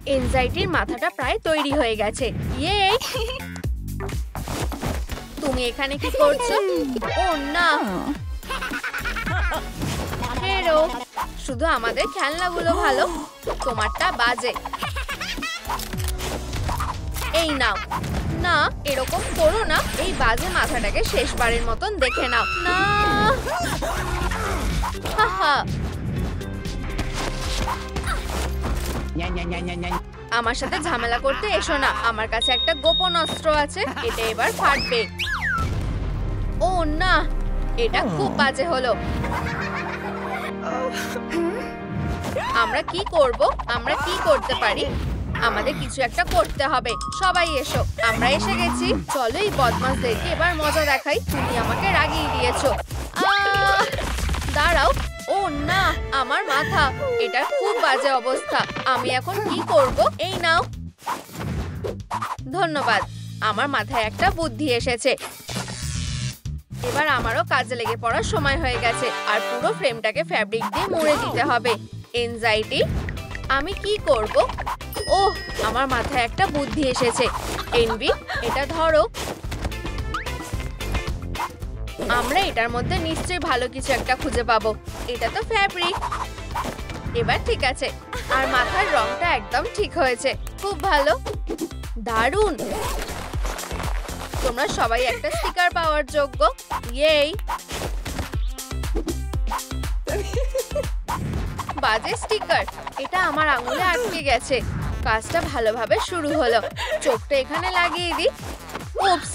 এনজাইটির মাথাটা প্রায় তৈরি হয়ে গেছে। ইয়ে, তুমি এখানে কি করছো? ও না, হেরো, শুধু আমাদের খেলনাগুলো ভালো, তোমারটা বাজে। এই নাও। না, এরকম করো না। এই বাজে মাথাটাকে শেষবারের মতন দেখে নাও। না, হাহা। আমার সাথে ঝামেলা করতে এসো না। আমার কাছে একটা গোপন অস্ত্র আছে, এটা এবার ফাটবে। ও না, এটা খুব বাজে হলো। আমরা কি করব? আমরা কি করতে পারি? আমাদের কিছু একটা করতে হবে। সবাই এসো, আমরা এসে গেছি। চলো এই বদমাশদেরকে এবার মজা দেখাই। তুমি আমাকে রাগিয়ে দিয়েছো। দাঁড়াও। ও না, আমার মাথা, এটা খুব বাজে অবস্থা। আমি এখন কি করব? এই নাও। ধন্যবাদ, আমার মাথায় একটা বুদ্ধি এসেছে। এবার আমারও কাজে লেগে পড়ার সময় হয়ে গেছে। আর পুরো ফ্রেমটাকে ফ্যাব্রিক দিয়ে মুড়ে দিতে হবে। এনজাইটি, আমি কি করব? ওহ, আমার মাথায় একটা বুদ্ধি এসেছে। এনভি, এটা ধরো। আমরা এটার মধ্যে নিশ্চয়ই ভালো কিছু একটা খুঁজে পাবো। এটা তো ফ্যাব্রিক। এবার ঠিক আছে। আর মাথার রংটা একদম ঠিক হয়েছে। খুব ভালো, দারুণ। তোমরা সবাই একটা স্টিকার পাওয়ার যোগ্য। ইয়েই, বাজে স্টিকার। এটা আমার আঙুলে আটকে গেছে। কাজটা ভালোভাবে শুরু হলো। চোখটা এখানে লাগিয়ে দিই। উপস,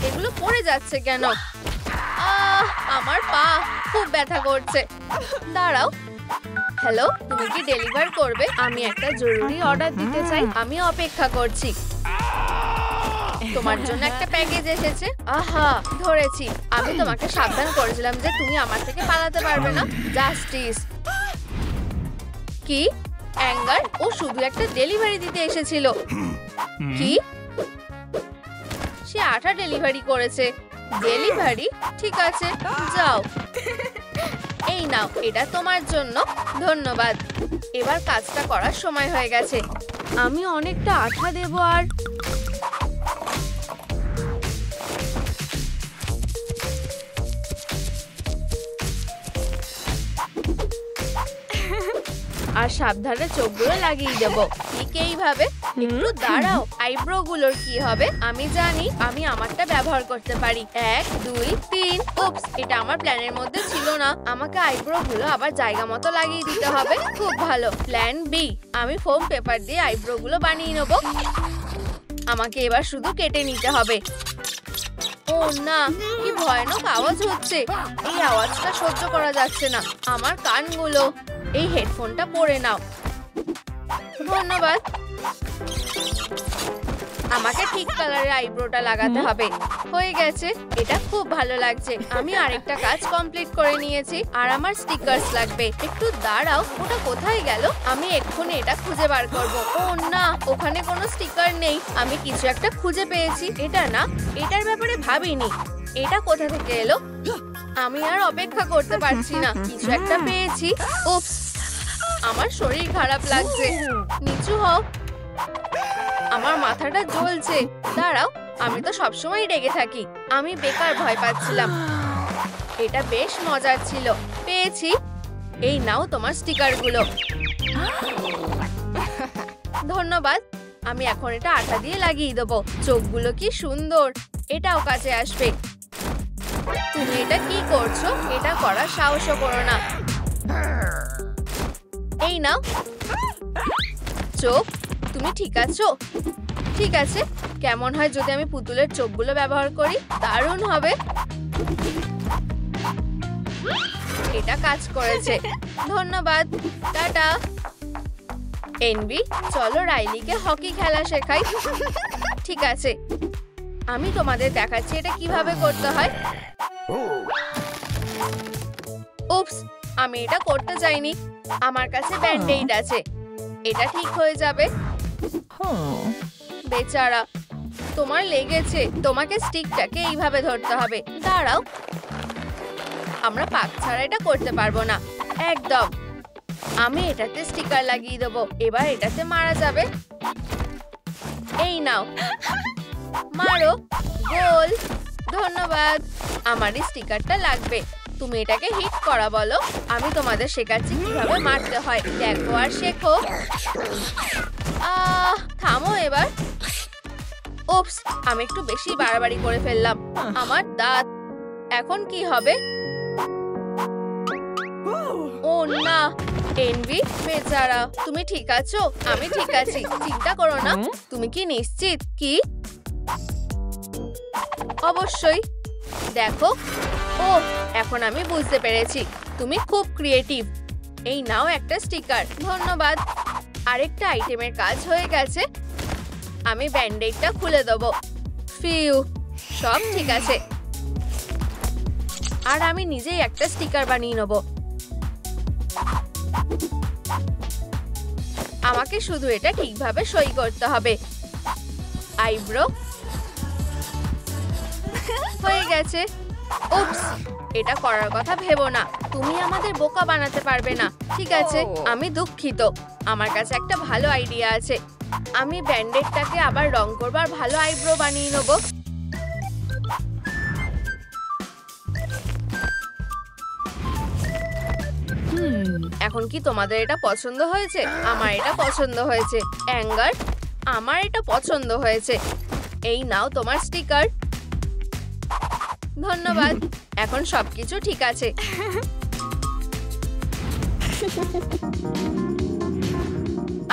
এগুলো পড়ে যাচ্ছে কেন? আমার পা খুব ব্যথা করছে। দাঁড়াও। হ্যালো, তুমি কি ডেলিভার করবে? আমি একটা জরুরি অর্ডার দিতে চাই। আমি অপেক্ষা করছি। তোমার জন্য একটা প্যাকেজ এসেছে। আহা, ধরেছি। আমি তোমাকে সাবধান করেছিলাম যে তুমি আমার থেকে পালাতে পারবে না। জাস্টিস। কি? অ্যাঙ্গার? ও শুধু একটা ডেলিভারি দিতে এসেছিল। কি? সে 8টা ডেলিভারি করেছে। ডেলিভারি? ঠিক আছে, যাও। এই নাও, এটা তোমার জন্য। ধন্যবাদ। এবার কাজটা করার সময় হয়ে গেছে। আমি অনেকটা আঠা দেব। আর আর সাবধানে চোখগুলো লাগিয়ে দেব। ঠিক এইভাবে। একটু দাঁড়াও, আইব্রো গুলোর কি হবে? আমি জানি, আমি আমারটা ব্যবহার করতে পারি। 1 2 3। উপস, এটা আমার প্ল্যানের মধ্যে ছিল না। আমাকে আইব্রো গুলো আবার জায়গা মতো লাগিয়ে দিতে হবে। খুব ভালো। প্ল্যান বি, আমি ফোম পেপার দিয়ে আইব্রো গুলো বানিয়ে নেব। আমাকে এবার শুধু কেটে নিতে হবে। ও না, কি ভয়ানক আওয়াজ হচ্ছে। এই আওয়াজটা সহ্য করা যাচ্ছে না। আমার কানগুলো। এই হেডফোনটা পরে নাও। ধন্যবাদ। আমাকে ঠিক কালারের আইব্রোটা লাগাতে হবে। হয়ে গেছে, এটা খুব ভালো লাগছে। আমি আরেকটা কাজ কমপ্লিট করে নিয়েছি। আর আমার স্টিকারস লাগবে। একটু দাঁড়াও, ওটা কোথায় গেল? আমি এক্ষুনি এটা খুঁজে বার করব। ও না, ওখানে কোনো স্টিকার নেই। আমি কিছু একটা খুঁজে পেয়েছি। এটা না, এটার ব্যাপারে ভাবিনি। এটা কোথা থেকে এলো? আমি আর অপেক্ষা করতে পারছি না। কিছু একটা পেয়েছি। উপস, আমার শরীর খারাপ লাগছে। নিচু হও। আমার মাথাটা জ্বলছে। দাঁড়াও, আমি তো সবসময় রেগে থাকি। আমি বেকার ভয় পাচ্ছিলাম। এটা বেশ মজার ছিল। পেয়েছি। এই নাও তোমার স্টিকারগুলো। ধন্যবাদ। আমি এখন এটা আঠা দিয়ে লাগিয়ে দেবো। চোখগুলো কি সুন্দর। এটাও কাজে আসবে। তুমি এটা কি করছো? এটা করার সাহসও করো না। এই নাও চোখ। তুমি ঠিক আছো? ঠিক আছে। কেমন হয় যদি আমি পুতুলের চোখগুলো ব্যবহার করি? দারুণ হবে। এটা কাজ করেছে। ধন্যবাদ। টাটা। এনভি, চলো রাইলিকে হকি খেলা শেখাই। ঠিক আছে, আমি তোমাদের দেখাচ্ছি এটা কিভাবে করতে হয়। উপস, আমি এটা করতে চাইনি। আমার কাছে ব্যান্ডেড আছে। এটা ঠিক হয়ে যাবে। বেচারা, তোমার লেগেছে। তোমাকে স্টিকটাকে এইভাবে ধরতে হবে। দাঁড়াও, আমরা পাক ছাড়া এটা করতে পারবো না। একদম। আমি এটাতে স্টিকার লাগিয়ে দেবো। এবার এটাতে মারা যাবে। এই নাও, মারো। গোল। ধন্যবাদ। আমার এই স্টিকারটা লাগবে। তুমি এটাকে হিট করা বলো। আমি তোমাদের শেখাচ্ছি কিভাবে মারতে হয়। দেখো আর শেখো। থামো এবার। উপস, আমি একটু বেশি বাড়াবাড়ি করে ফেললাম। আমার দাঁত। এখন কি হবে? ও না, এনভি বেচারা। তুমি ঠিক আছো? আমি ঠিক আছি, চিন্তা করো না। তুমি কি নিশ্চিত? কি? অবশ্যই। দেখো। ও, এখন আমি বুঝতে পেরেছি। তুমি খুব ক্রিয়েটিভ। এই নাও একটা স্টিকার। ধন্যবাদ। আরেকটা আইটেমের কাজ হয়ে গেছে। আমি ব্যান্ডেডটা খুলে দেবো। ফিউ, সব ঠিক আছে। আর আমি নিজেই একটা স্টিকার বানিয়ে নেব। আমাকে শুধু এটা ঠিকভাবে সই করতে হবে। আইব্রো হয়ে গেছে। উপস, এটা করার কথা ভেবো না। তুমি আমাদের বোকা বানাতে পারবে না। ঠিক আছে, আমি দুঃখিত। আমার কাছে একটা ভালো আইডিয়া আছে। আমি ব্যান্ডেডটাকে আবার রং করবার ভালো আইব্রো বানিয়ে নেব। এখন কি তোমাদের এটা পছন্দ হয়েছে? আমার এটা পছন্দ হয়েছে। অ্যাঙ্গার, আমার এটা পছন্দ হয়েছে। এই নাও তোমার স্টিকার। ধন্যবাদ। এখন সবকিছু ঠিক আছে।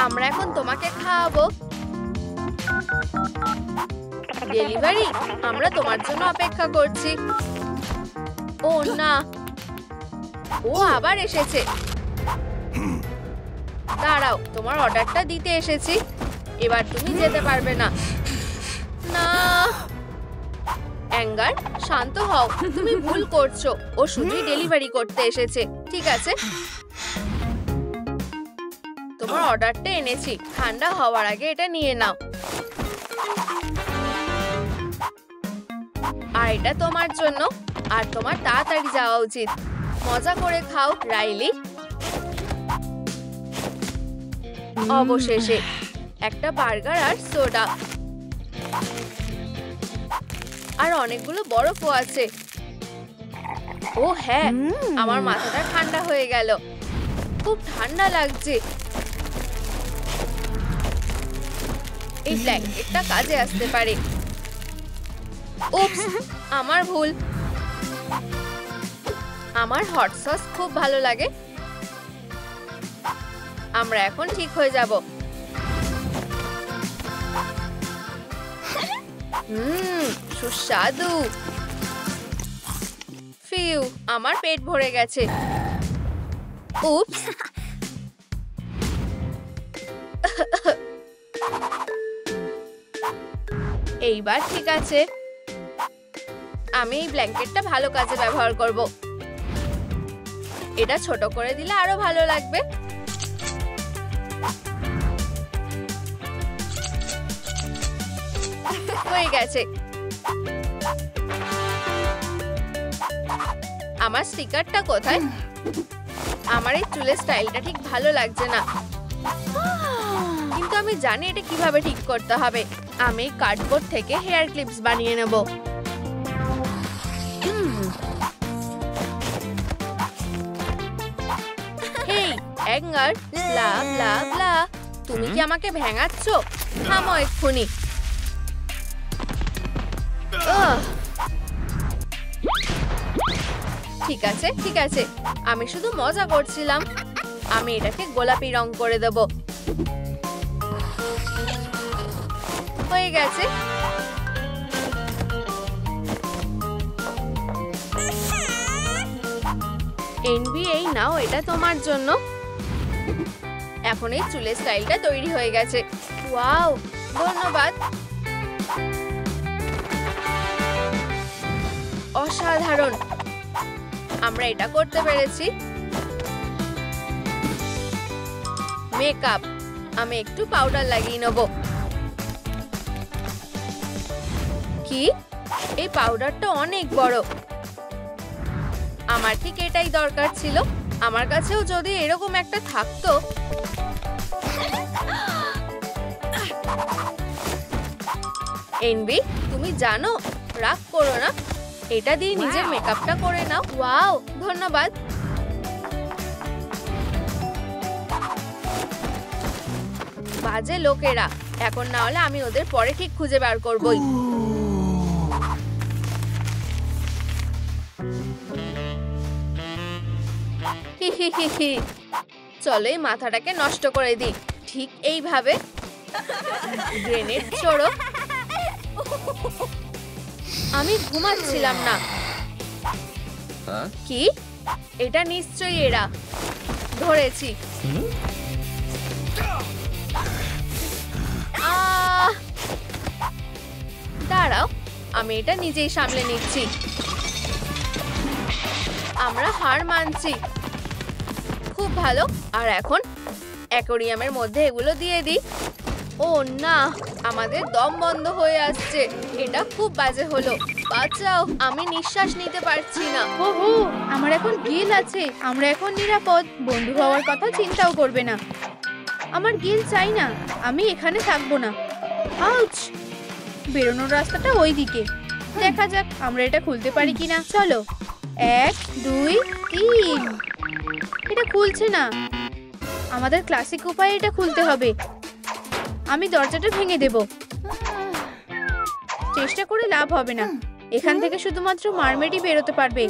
আমরা এখন তোমাকে খাওয়াবো। ডেলিভারি, আমরা তোমার জন্য অপেক্ষা করছি। ও না, ও আবার এসেছে। দাঁড়াও, তোমার অর্ডারটা দিতে এসেছি। এবার তুমি যেতে পারবে না। না, অ্যাঙ্গার, শান্ত হও। তুমি ভুল করছো। ও শুধুই ডেলিভারি করতে এসেছে। ঠিক আছে, তোমার অর্ডারটা এনেছি। ঠান্ডা হওয়ার আগে এটা নিয়ে নাও। আর এটা তোমার জন্য। আর তোমার তাড়াতাড়ি যাওয়া উচিত। মজা করে খাও, রাইলি। অবশেষে একটা বার্গার আর সোডা। আর অনেকগুলো বরফও আছে। ও হ্যাঁ, আমার মাথাটা ঠান্ডা হয়ে গেল। খুব ঠান্ডা লাগছে। এই ব্ল্যাঙ্কেটটা কাজে আসতে পারে। উপস, আমার ভুল। আমার হট সস খুব ভালো লাগে। আমরা এখন ঠিক হয়ে যাব। সুস্বাদু। ফিউ, আমার পেট ভরে গেছে। উপস। এইবার ঠিক আছে। আমি এই ব্ল্যাঙ্কেটটা ভালো কাজে ব্যবহার করব। এটা ছোট করে দিলে আরো ভালো লাগবে। হয়ে গেছে। আমার স্টিকারটা কোথায়? আমার এই চুলের স্টাইলটা ঠিক ভালো লাগছে না, কিন্তু আমি জানি এটা কিভাবে ঠিক করতে হবে। আমি কার্ডবোর্ড থেকে হেয়ার ক্লিপস বানিয়ে নেব। হেই অ্যাঙ্গার, ব্লা ব্লা ব্লা, তুমি কি আমাকে ভেঙাচ্ছ? থামো এক্ষুনি। ঠিক আছে ঠিক আছে, আমি শুধু মজা করছিলাম। আমি এটাকে গোলাপি রং করে দেব। হয়ে গেছে। এনভি, এই নাও, এটা তোমার জন্য। এখন এই চুলের স্টাইলটা তৈরি হয়ে গেছে। ওয়াও, ধন্যবাদ। অসাধারণ, আমরা এটা করতে পেরেছি। মেকআপ, আমি একটু পাউডার লাগিয়ে নেব। কি, এই পাউডারটা অনেক বড়। আমার ঠিক এটাই দরকার ছিল। আমার কাছেও যদি এরকম একটা থাকতো। এনবি, তুমি জানো, রাগ করো না, এটা দিয়ে নিজের মেকআপটা করে নাও। ওয়াও, ধন্যবাদ। বাজে লোকেরা, এখন না হলে আমি ওদের পরে ঠিক খুঁজে বার করবই। চলো এই মাথাটাকে নষ্ট করে দিই, ঠিক এইভাবে। গ্রেনেড ছোড়ো। আমি ঘুমাচ্ছিলাম না। কি? এটা নিশ্চয়ই এরা। ধরেছি। দাঁড়াও, আমি এটা নিজেই সামলে নিচ্ছি। আমরা হার মানছি। খুব ভালো। আর এখন অ্যাকোয়ারিয়ামের মধ্যে এগুলো দিয়ে দিই। ও না, আমাদের দম বন্ধ হয়ে আসছে। এটা খুব বাজে হলো। বাঁচাও, আমি নিঃশ্বাস নিতে পারছি না। ওহো, আমার এখন গিল আছে। আমরা এখন নিরাপদ। বন্ধু হওয়ার কথা চিন্তাও করবে না। আমার গিল চাই না। আমি এখানে থাকবো না। আউচ! বেরোনোর রাস্তাটা ওই দিকে। দেখা যাক আমরা এটা খুলতে পারি কিনা। চলো, 1 2 3। এটা খুলছে না। আমাদের ক্লাসিক উপায়ে এটা খুলতে হবে। আমি দরজাটা ভেঙে দেব। চেষ্টা করে লাভ হবে না। এখান থেকে শুধুমাত্র মারমেডই বেরোতে পারবে।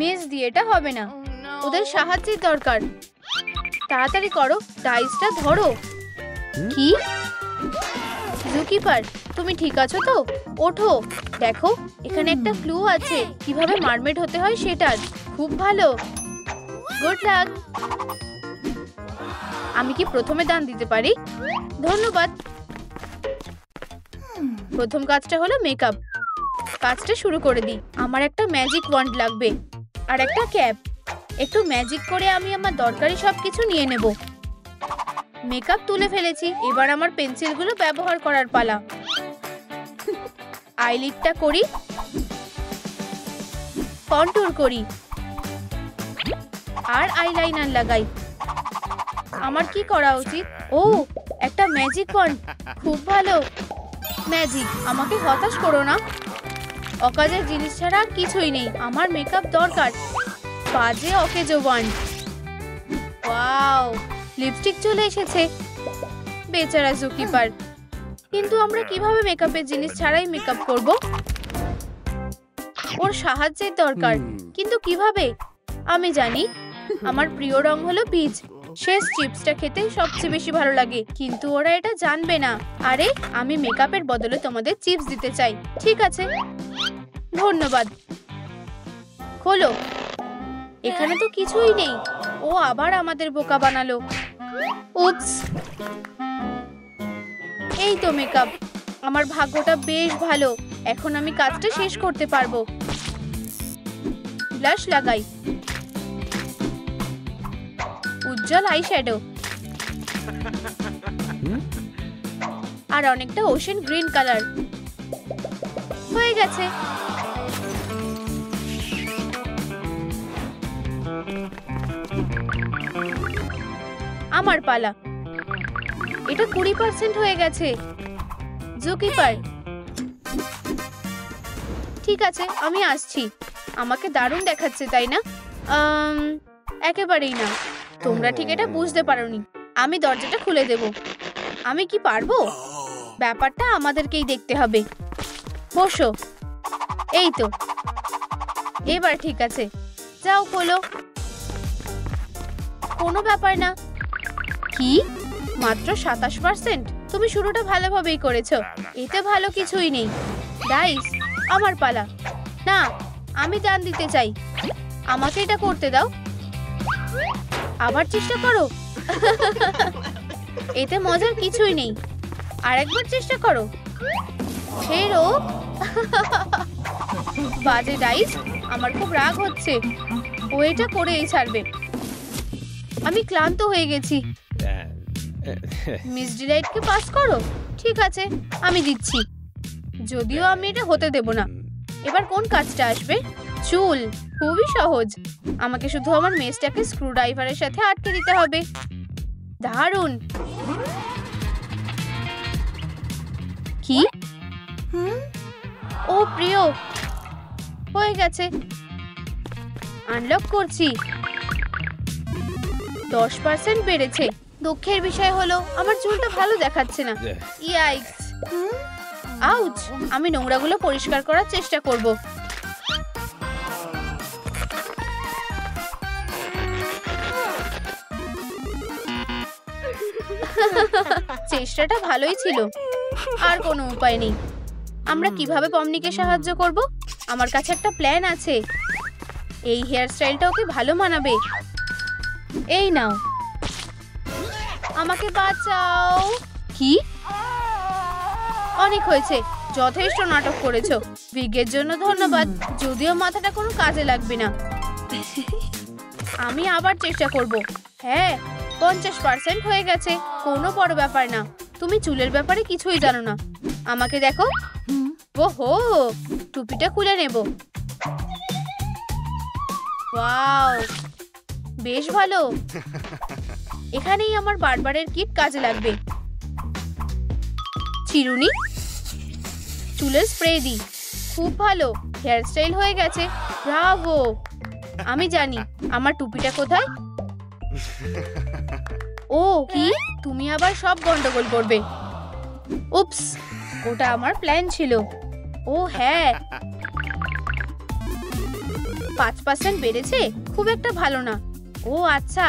মেজ দিয়ে এটা হবে না। ওদের সাহায্যের দরকার। তাড়াতাড়ি করো, ডাইসটা ধরো। কি? জুকিপার, তুমি ঠিক আছো তো? ওঠো। দেখো, এখানে একটা ক্লু আছে কিভাবে মারমেড হতে হয় সেটার। খুব ভালো, গুড লাক। আমি কি প্রথমে দান দিতে পারি? ধন্যবাদ। প্রথম কাজটা হলো মেকআপ। কাজটা শুরু করে দিই। আমার একটা ম্যাজিক ওয়ান্ড লাগবে আর একটা ক্যাপ। একটু ম্যাজিক করে আমি আমার দরকারি সবকিছু নিয়ে নেব। মেকআপ তুলে ফেলেছি। এবার আমার পেন্সিলগুলো ব্যবহার করার পালা। আইলিডটা করি, কন্টুর করি আর আইলাইনার লাগাই। আমার কি করা উচিত? ও, একটা ম্যাজিক ওয়ান্ড। খুব ভালো। ম্যাজিক, আমাকে হতাশ করো না। অকাজের জিনিস ছাড়া আর কিছুই নেই। আমার মেকআপ দরকার। বাজে অকেজো ওয়ান্ড। ওয়াও, লিপস্টিক চলে এসেছে। বেচারা জুকিপার। কিন্তু আমরা কিভাবে মেকআপের জিনিস ছাড়াই মেকআপ করব? ওর সাহায্যের দরকার। কিন্তু কিভাবে? আমি জানি। আমার প্রিয় রং হলো পিচ। শেষ চিপসটা খেতে সবচেয়ে বেশি ভালো লাগে। কিন্তু ওরা এটা জানবে না। আরে, আমি মেকআপের বদলে তোমাদের চিপস দিতে চাই। ঠিক আছে, ধন্যবাদ। খোলো। এখানে তো কিছুই নেই। ও আবার আমাদের বোকা বানালো। উৎস, এই তো মেকআপ। আমার ভাগ্যটা বেশ ভালো। এখন আমি কাজটা শেষ করতে পারবো। ব্লাশ লাগাই। উজ্জ্বল আই শ্যাডো আর অনেকটা ওশেন গ্রিন কালার হয়ে গেছে। আমার পালা। এটা 20% হয়ে গেছে। জুকিপার, ঠিক আছে, আমি আসছি। আমাকে দারুণ দেখাচ্ছে, তাই না? একেবারেই না। তোমরা ঠিক এটা বুঝতে পারোনি। আমি দরজাটা খুলে দেব। আমি কি পারবো? ব্যাপারটা আমাদেরকেই দেখতে হবে। বসো। এই তো, এবার ঠিক আছে। যাও, খোলো। কোনো ব্যাপার না। কি? মাত্র 27%? তুমি শুরুটা ভালোভাবেই করেছো। এতে ভালো কিছুই নেই। ডাইস, আমার পালা। না, আমি দান দিতে চাই। আমাকে এটা করতে দাও। আবার চেষ্টা করো। এতে মজার কিছুই নেই। আরেকবার চেষ্টা করো। ছেড়ো। বাজে ডাইস, আমার খুব রাগ হচ্ছে। ও এটা করেই ছাড়বে। আমি ক্লান্ত হয়ে গেছি। মিস ডিলাইটকে পাস করো। ঠিক আছে, আমি দিচ্ছি। যদিও আমি এটা হতে দেব না। এবার কোন কাজটা আসবে? চুল খুবই সহজ। আমাকে শুধু আমার মেসটাকে স্ক্রুড্রাইভারের সাথে আটকে দিতে হবে। দারুণ। কি? ও প্রিয়, হয়ে গেছে। আনলক করছি। 10% বেড়েছে। দুঃখের বিষয় হলো আমার চুলটা ভালো দেখাচ্ছে না। ইয়াইক্স। আউচ। আমি নোংরাগুলো পরিষ্কার করার চেষ্টা করব। চেষ্টাটা ভালোই ছিল। আর কোনো উপায় নেই। আমরা কিভাবে পমনিকে সাহায্য করব? আমার কাছে একটা প্ল্যান আছে। এই হেয়ার স্টাইলটা ওকে ভালো মানাবে। এই নাও। আমাকে বাঁচাও। কি? অনেক হয়েছে, যথেষ্ট নাটক করেছো। উইগের জন্য ধন্যবাদ, যদিও মাথাটা কোনো কাজে লাগবে না। আমি আবার চেষ্টা করব। হ্যাঁ, 50% হয়ে গেছে। কোনো বড় ব্যাপার না। তুমি চুলের ব্যাপারে কিছুই জানো না। আমাকে দেখো। ওহো, টুপিটা খুলে নেব। ওয়াও, বেশ ভালো। এখানেই আমার বারবারের কিট কাজে লাগবে। চিরুনি, চুলের স্প্রে দি। খুব ভালো, হেয়ার স্টাইল হয়ে গেছে। ব্রাভো। আমি জানি আমার টুপিটা কোথায়। ও কি, তুমি আবার সব গন্ডগোল করবে। উপস, ওটা আমার প্ল্যান ছিল। ও হ্যাঁ, 5% বেড়েছে। খুব একটা ভালো না। ও আচ্ছা,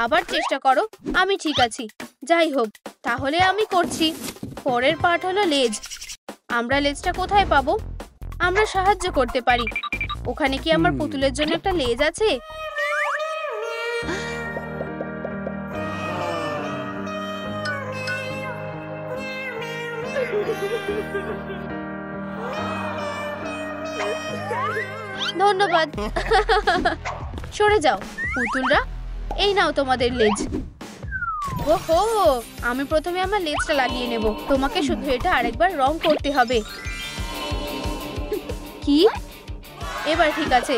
আবার চেষ্টা করো। আমি ঠিক আছি। যাই হোক, তাহলে আমি করছি। পরের পার্ট হলো লেজ। আমরা লেজটা কোথায় পাবো? আমরা সাহায্য করতে পারি। ওখানে কি আমার পুতুলের জন্য একটা লেজ আছে? ধন্যবাদ। সরে যাও পুতুলরা, এই নাও তোমাদের লেজ। ওহো, আমি প্রথমে আমার লেজটা লাগিয়ে নেব। তোমাকে শুধু এটা আরেকবার রং করতে হবে। কি? এবার ঠিক আছে।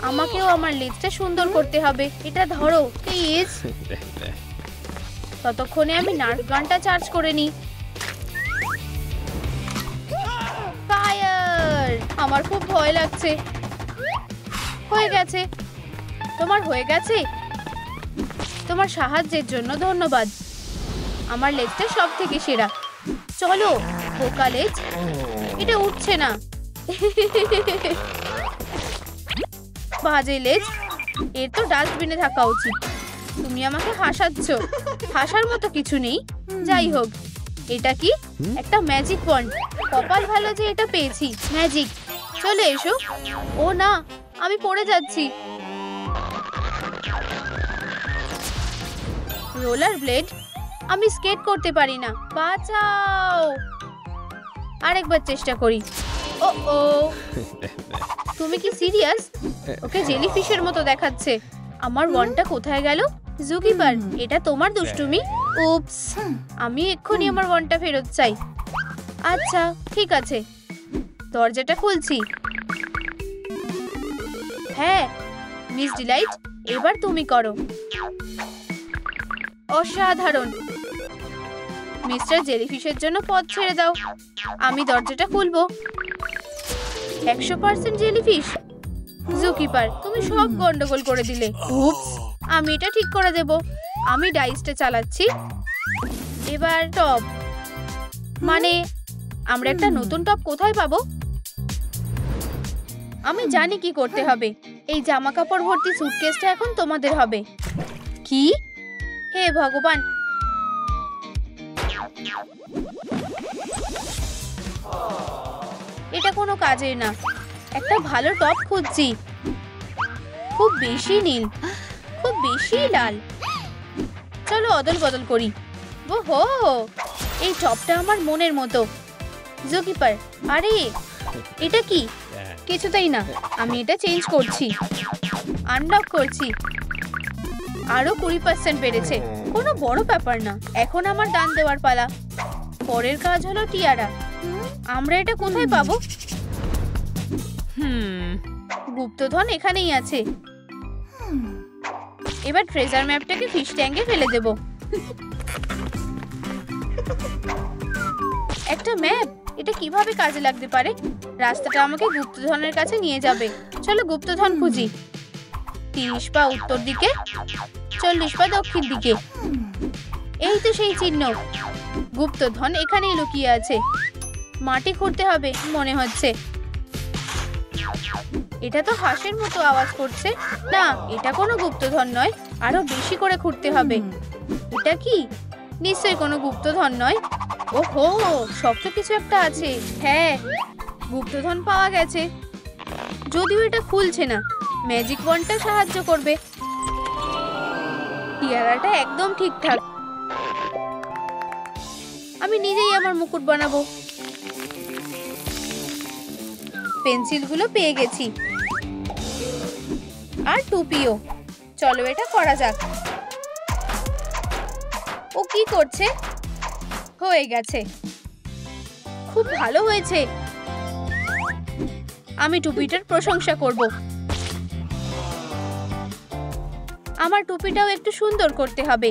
আমাকেও আমার লেজটা সুন্দর করতে হবে। এটা ধরো প্লিজ। ততক্ষণে আমি নার্ভ গানটা চার্জ করে নিই। ফায়ার! আমার খুব ভয় লাগছে। হয়ে গেছে। তোমার হয়ে গেছে? তোমার সাহায্যের জন্য ধন্যবাদ। আমার লেজটা সব থেকে সেরা। চলো বোকা লেজ, এটা উঠছে না। বাজে লেজ, এর তো ডাস্টবিনে থাকা উচিত। তুমি আমাকে হাসাচ্ছ। হাসার মতো কিছু নেই। যাই হোক, এটা কি? একটা ম্যাজিক ওয়ান্ড। কপাল ভালো যে এটা পেয়েছি। ম্যাজিক, চলে এসো। ও না, আমি পড়ে যাচ্ছি। রোলার ব্লেড, আমি স্কেট করতে পারি না। বাঁচাও। আরেকবার চেষ্টা করি। ও ও, তুমি কি সিরিয়াস? ওকে জেলিফিশের মতো দেখাচ্ছে। আমার ওয়ানটা কোথায় গেল? জুকিপার, এটা তোমার দুষ্টুমি। উপস, আমি এক্ষুনি আমার ওয়ানটা ফেরত চাই। আচ্ছা ঠিক আছে, দরজাটা খুলছি। হ্যাঁ মিস ডিলাইট, এবার তুমি করো। অসাধারণ। মিস্টার জেলিফিশের জন্য পথ ছেড়ে দাও। আমি দরজাটা খুলবো। 100% জেলিফিশ। জুকিপার, তুমি সব গন্ডগোল করে দিলে। উপস, আমি এটা ঠিক করে দেব। আমি ডাইসটা চালাচ্ছি। এবার টপ, মানে আমরা একটা নতুন টপ কোথায় পাবো? আমি জানি কি করতে হবে। এই জামা কাপড় ভর্তি সুটকেসটা এখন তোমাদের হবে। কি? হে ভগবান! এটা কোনো কাজের না। একটা ভালো টপ খুঁজছি। খুব বেশি নীল, খুব বেশি লাল। চলো অদল বদল করি। ওহো, এই টপটা আমার মনের মতো। জুকিপার, আরে এটা কি? কিছুতেই না। আমি এটা চেঞ্জ করছি। আনলক করছি। আরো 20% বেড়েছে। কোনো বড় ব্যাপার না। এখন আমার দান দেওয়ার পালা। পরের কাজ হলো টিয়ারা। আমরা এটা কোথায় পাবো? গুপ্তধন এখানেই আছে। এবার ট্রেজার ম্যাপটাকে ফিশ ট্যাঙ্কে ফেলে দেব। একটা ম্যাপ, এটা কিভাবে কাজে লাগতে পারে? রাস্তাটা আমাকে গুপ্তধনের কাছে নিয়ে যাবে। চলো গুপ্তধন খুঁজি। 30 পা উত্তর দিকে, 40 পা দক্ষিণ দিকে। এই তো সেই চিহ্ন। গুপ্তধন এখানেই লুকিয়ে আছে। মাটি খুঁড়তে হবে মনে হচ্ছে। এটা তো হাঁসের মতো আওয়াজ করছে। না, এটা কোনো গুপ্তধন নয়। আরো বেশি করে খুঁড়তে হবে। এটা কি? নিশ্চয়ই কোনো গুপ্তধন নয়। ওহো, শক্ত কিছু একটা আছে। হ্যাঁ, গুপ্তধন পাওয়া গেছে। যদিও এটা খুলছে না। ম্যাজিক ওয়ান্ডটা সাহায্য করবে। টিয়ারাটা একদম ঠিকঠাক। আমি নিজেই আমার মুকুট বানাবো। পেন্সিলগুলো পেয়ে গেছি, আর টুপিও। চলো এটা করা যাক। ও কি করছে? হয়ে গেছে, খুব ভালো হয়েছে। আমি টুপিটার প্রশংসা করব। আমার টুপিটাও একটু সুন্দর করতে হবে।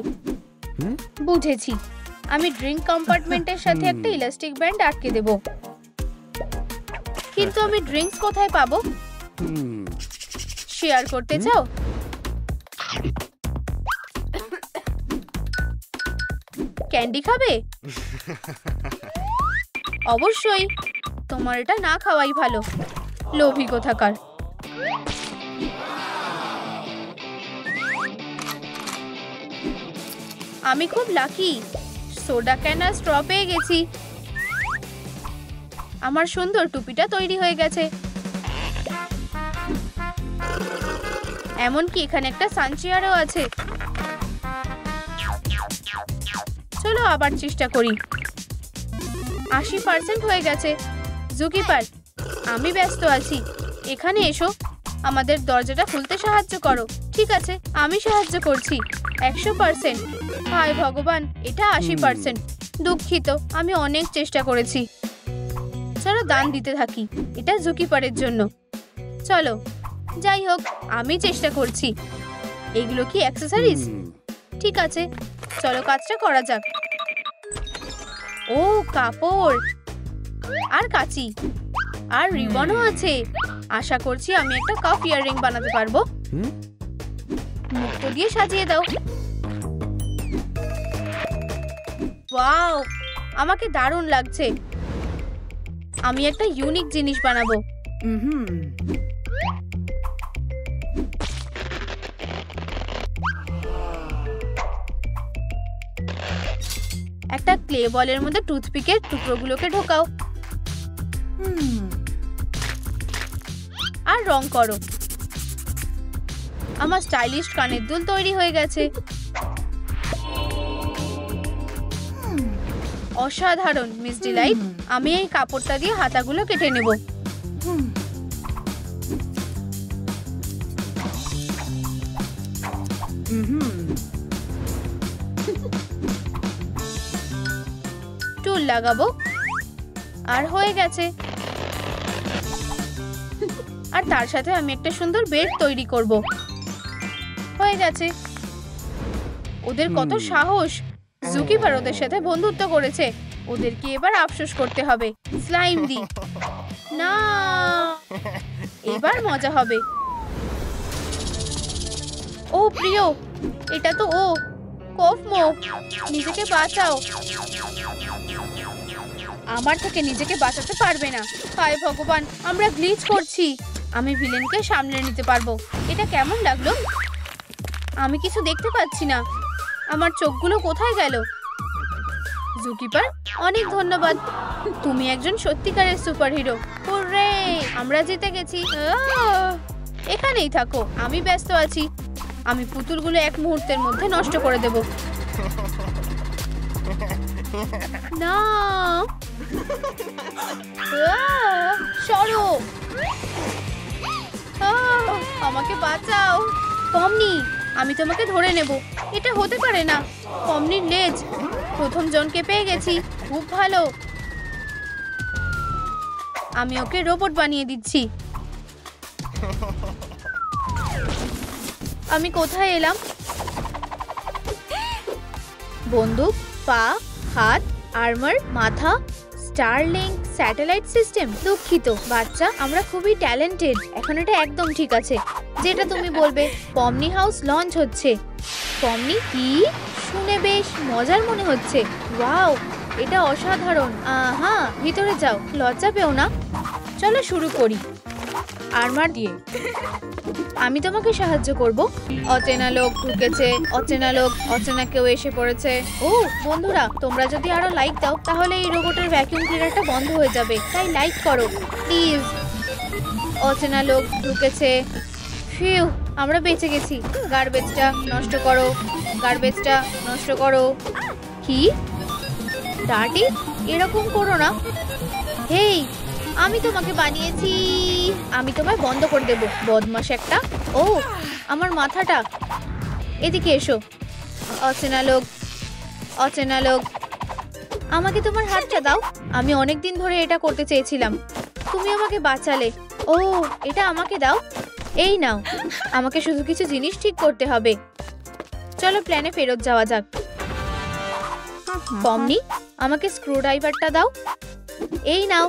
বুঝেছি। আমি ড্রিঙ্ক কম্পার্টমেন্টের সাথে একটা ইলাস্টিক ব্যান্ড আটকে দেব। কিন্তু আমি ড্রিঙ্কস কোথায় পাবো? শেয়ার করতে চাও? ক্যান্ডি খাবে? অবশ্যই। তোমার এটা না খাওয়াই ভালো, লোভী কোথাকার। আমি খুব লাকি। সোডা ক্যান আর স্ট্র পেয়ে গেছি। আমার সুন্দর টুপিটা তৈরি হয়ে গেছে। এমনকি এখানে একটা সানচেয়ারও আছে। চলো আবার চেষ্টা করি। 80% হয়ে গেছে। জুকিপার, আমি ব্যস্ত আছি। এখানে এসো, আমাদের দরজাটা খুলতে সাহায্য করো। ঠিক আছে, আমি সাহায্য করছি। 100%। হায় ভগবান, এটা 80%। দুঃখিত, আমি অনেক চেষ্টা করেছি। চলো দান দিতে থাকি। এটা জুকিপারের জন্য। চলো, যাই হোক, আমি চেষ্টা করছি। এগুলো কি অ্যাক্সেসরিজ? ঠিক আছে, চলো কাজটা করা যাক। ও, কাপড় আর কাঁচি আর রিবনও আছে। আশা করছি আমি একটা কাপ ইয়াররিং বানাতে পারবো। মুক্ত দিয়ে সাজিয়ে দাও। ওয়াও, আমাকে দারুণ লাগছে। আমি একটা ইউনিক জিনিস বানাবো। একটা ক্লে বলের মধ্যে টুথপিকের টুকরোগুলোকে ঢোকাও আর রং করো। আমার স্টাইলিশ কানের দুল তৈরি হয়ে গেছে। অসাধারণ মিস ডিলাইট। আমি এই কাপড়টা দিয়ে হাতাগুলো কেটে নেব। টুল লাগাবো। আর হয়ে গেছে। আর তার সাথে আমি একটা সুন্দর বেড তৈরি করব। হয়ে গেছে। ওদের কত সাহস! জুকিপার ওদের সাথে বন্ধুত্ব করেছে। ওদেরকে এবার আফসোস করতে হবে। স্লাইম দি না, এবার মজা হবে। ও প্রিয়, এটা তো ও কফমো। নিজেকে বাঁচাও। আমার থেকে নিজেকে বাঁচাতে পারবে না। হায় ভগবান, আমরা গ্লিচ করছি। আমি ভিলেনকে সামলে নিতে পারবো। এটা কেমন লাগলো? আমি কিছু দেখতে পাচ্ছি না। আমার চোখগুলো কোথায় গেল? জুকিপার, অনেক ধন্যবাদ। তুমি একজন সত্যিকারের সুপারহিরো। হুররে, আমরা জিতে গেছি। এখানেই থাকো, আমি ব্যস্ত আছি। আমি পুতুলগুলো এক মুহূর্তের মধ্যে নষ্ট করে দেব। না, সরো। আমাকে বাঁচাও। পমনি, আমি তোমাকে ধরে নেব। এটা হতে পারে না। পমনির লেজ। প্রথম জনকে পেয়ে গেছি। খুব ভালো। আমি ওকে রোবট বানিয়ে দিচ্ছি। আমি কোথায় এলাম? বন্দুক, পা, হাত, আর্মার, মাথা, স্টারলিংক স্যাটেলাইট সিস্টেম। দুঃখিত বাচ্চা, আমরা খুবই ট্যালেন্টেড। এখন এটা একদম ঠিক আছে, যেটা তুমি বলবে। পমনি হাউস লঞ্চ হচ্ছে। পমনি কি? শুনে বেশ মজার মনে হচ্ছে। ওয়াও, এটা অসাধারণ। আহা, ভিতরে যাও, লজ্জা পেও না। চলো শুরু করি। আর্মার দিয়ে আমি তোমাকে সাহায্য করব। অচেনা লোক ঢুকেছে, অচেনা লোক, অচেনা কেউ এসে পড়েছে। ও বন্ধুরা, তোমরা যদি আরো লাইক দাও তাহলে এই রোবটের ভ্যাকুয়াম ক্লিনারটা বন্ধ হয়ে যাবে, তাই লাইক করো প্লিজ। অচেনা লোক ঢুকেছে। ফিউ, আমরা বেঁচে গেছি। গার্বেজটা নষ্ট করো, গার্বেজটা নষ্ট করো। কি ডার্টি, এরকম করো না। হেই, আমি তোমাকে বানিয়েছি। আমি তোমায় বন্ধ করে দেব, বদমাশ একটা। ও আমার মাথাটা। এদিকে এসো। অচেনা লোক, অচেনা লোক, আমাকে তোমার হাতটা দাও। আমি অনেক দিন ধরে এটা করতে চেয়েছিলাম, তুমি আমাকে বাঁচালে। ও এটা আমাকে দাও। এই নাও, আমাকে শুধু কিছু জিনিস ঠিক করতে হবে। চলো প্ল্যানে ফেরত যাওয়া যাক। পমনি, আমাকে স্ক্রু ড্রাইভারটা দাও। এই নাও,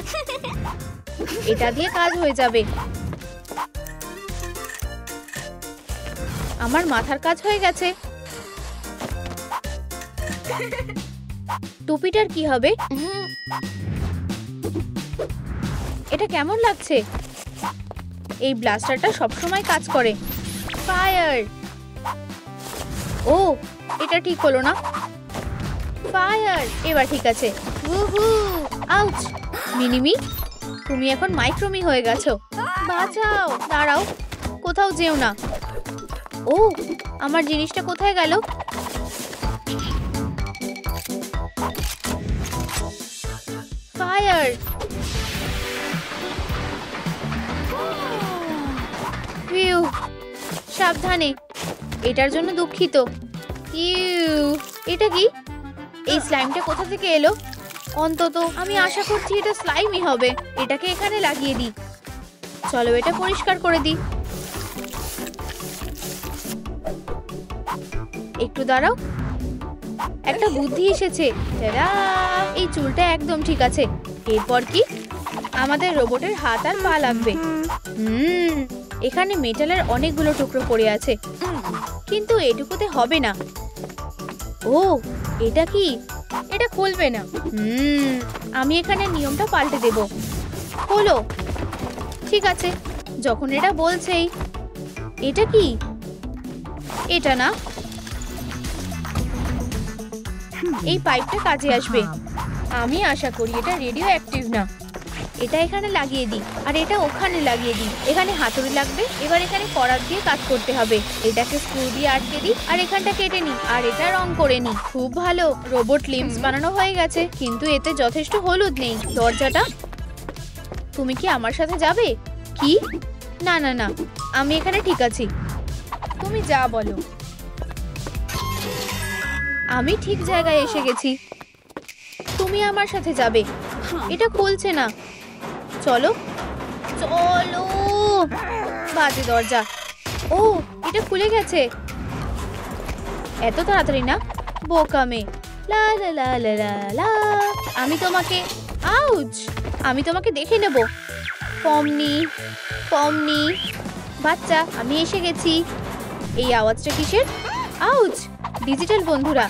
এটা দিয়ে কাজ হয়ে যাবে। আমার মাথার কাজ হয়ে গেছে। টুপিটার কি হবে? এটা কেমন লাগছে? এই ব্লাস্টারটা সবসময় কাজ করে। ফায়ার! ও এটা ঠিক হলো না। ফায়ার! এবার ঠিক আছে। উহু, আউচ! মিনিমি, তুমি এখন মাইক্রোমি হয়ে গেছো। বাঁচাও! দাঁড়াও, কোথাও যেও না। ও আমার জিনিসটা কোথায় গেল? ফায়ার! ফিউ, সাবধানে। এটার জন্য দুঃখিত। ইউ, এটা কি? এই স্লাইমটা কোথা থেকে এলো? অন্তত আমি আশা করছি এটা স্লাইমই হবে। এটাকে এখানে লাগিয়ে দিই। চলো এটা পরিষ্কার করে দিই। একটু দাঁড়াও, একটা বুদ্ধি এসেছে। টাডা! এই চুলটা একদম ঠিক আছে। এরপর কি? আমাদের রোবটের হাত আর পা লাগবে। এখানে মেটালের অনেকগুলো টুকরো পড়ে আছে, কিন্তু এটুকুতে হবে না। ও এটা কি? এটা খুলবে না। আমি এখানে নিয়মটা পাল্টে দেব। হলো, ঠিক আছে। যখন এটা বলছেই। এটা কি? এটা না, এই পাইপটা কাজে আসবে। আমি আশা করি এটা রেডিও অ্যাক্টিভ না। এটা এখানে লাগিয়ে দিই, আর এটা ওখানে লাগিয়ে দিই। এখানে হাতুড়ি লাগবে। এবার এখানে করাত দিয়ে কাজ করতে হবে। এটাকে স্ক্রু দিয়ে আটকে দিই, আর এখানটা কেটে নিই, আর এটা রং করে নিই। খুব ভালো, রোবট লিম্বস বানানো হয়ে গেছে, কিন্তু এতে যথেষ্ট হলুদ নেই। দরজাটা, তুমি কি আমার সাথে যাবে? কি? না না না, আমি এখানে ঠিক আছি। তুমি যা বলো। আমি ঠিক জায়গায় এসে গেছি। তুমি আমার সাথে যাবে। এটা খুলছে না। চলো চলো। বাজে দরজা। ও এটা খুলে গেছে। এত তাড়াতাড়ি না, বোকামে। লা লা লা লা লা লা। আমি তোমাকে, আউচ! আমি তোমাকে দেখে নেব। পমনি, পমনি বাচ্চা, আমি এসে গেছি। এই আওয়াজটা কিসের? আউচ! ডিজিটাল বন্ধুরা,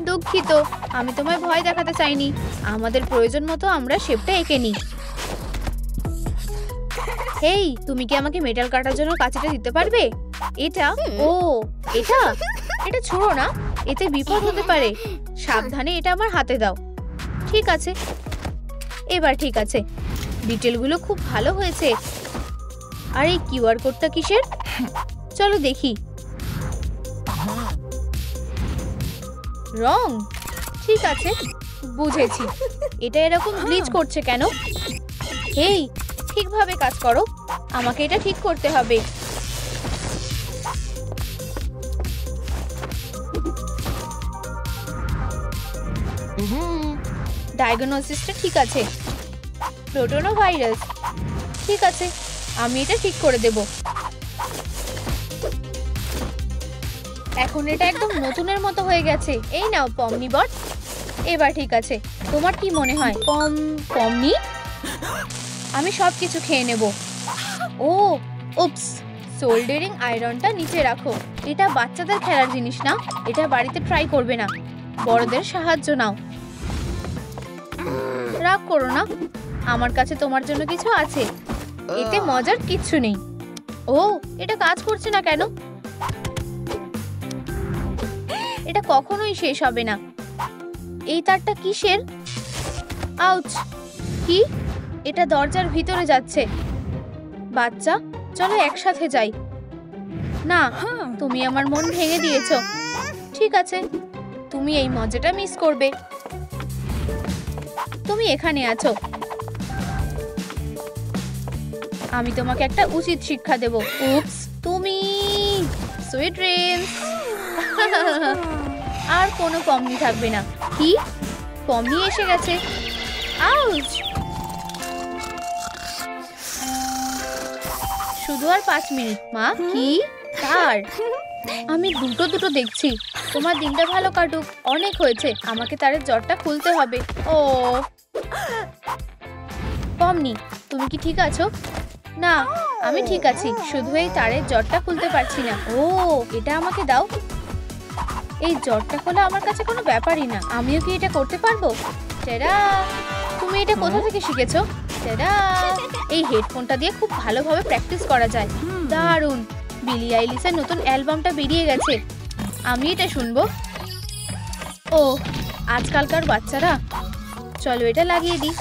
দুঃখিত, আমি তোমায় ভয় দেখাতে চাইনি। আমাদের প্রয়োজন মতো আমরা শেপটা এঁকে নিই। হেই, তুমি কি আমাকে মেটাল কাটার জন্য কাঁচিটা দিতে পারবে? এটা? ও এটা, এটা ছোড়ো না, এতে বিপদ হতে পারে। সাবধানে এটা আমার হাতে দাও। ঠিক আছে, এবার ঠিক আছে। ডিটেলগুলো খুব ভালো হয়েছে। আর এই কিউআর কোডটা কিসের? চলো দেখি। রং, ঠিক আছে, বুঝেছি। এটা এরকম গ্লিচ করছে কেন? হেই, ঠিকভাবে কাজ করো। আমাকে এটা ঠিক করতে হবে। ডায়াগনোসিসটা ঠিক আছে। প্রোটোনো ভাইরাস, ঠিক আছে। আমি এটা ঠিক করে দেব। এখন এটা একদম নতুনের মতো হয়ে গেছে। এই নাও পমনি বট। এবার ঠিক আছে, তোমার কি মনে হয়? পমনি, আমি সব কিছু খেয়ে নেব। ও উপস, সোল্ডারিং আয়রনটা নিচে রাখো। এটা বাচ্চাদের খেলার জিনিস না, এটা বাড়িতে ট্রাই করবে না। বড়দের সাহায্য নাও। রাগ করো না, আমার কাছে তোমার জন্য কিছু আছে। এতে মজার কিচ্ছু নেই। ও, এটা কাজ করছে না কেন? এটা কখনোই শেষ হবে না। এই তারটা কিসের? আউচ! কি? এটা দরজার ভিতরে যাচ্ছে। বাচ্চা, চলো একসাথে যাই। না, তুমি আমার মন ভেঙে দিয়েছো। ঠিক আছে, তুমি এই মজাটা মিস করবে। তুমি এখানে আছো, আমি তোমাকে একটা উচিত শিক্ষা দেব। উপস, তুমি সুইট ড্রিমস। আর কোনো পমনি থাকবে না। কি? পমনি এসে গেছে। আউচ! শুধু আর 5 মিনিট। মা, কি তার? আমি দুটো দেখছি। তোমার দিনটা ভালো কাটুক। অনেক হয়েছে, আমাকে তারের জটটা খুলতে হবে। ও পমনি, তুমি কি ঠিক আছো? না, আমি ঠিক আছি, শুধু এই তারের জটটা খুলতে পারছি না। ও, এটা আমাকে দাও। এই জটটা খোলা আমার কাছে কোনো ব্যাপারই না। আমিও কি এটা করতে পারবো? টেডা! তুমি এটা কোথা থেকে শিখেছো? টেডা! এই হেডফোনটা দিয়ে খুব ভালোভাবে প্র্যাকটিস করা যায়। দারুণ! বিলি আইলিসের নতুন অ্যালবামটা বেরিয়ে গেছে, আমি এটা শুনবো। ও, আজকালকার বাচ্চারা। চলো এটা লাগিয়ে দিই।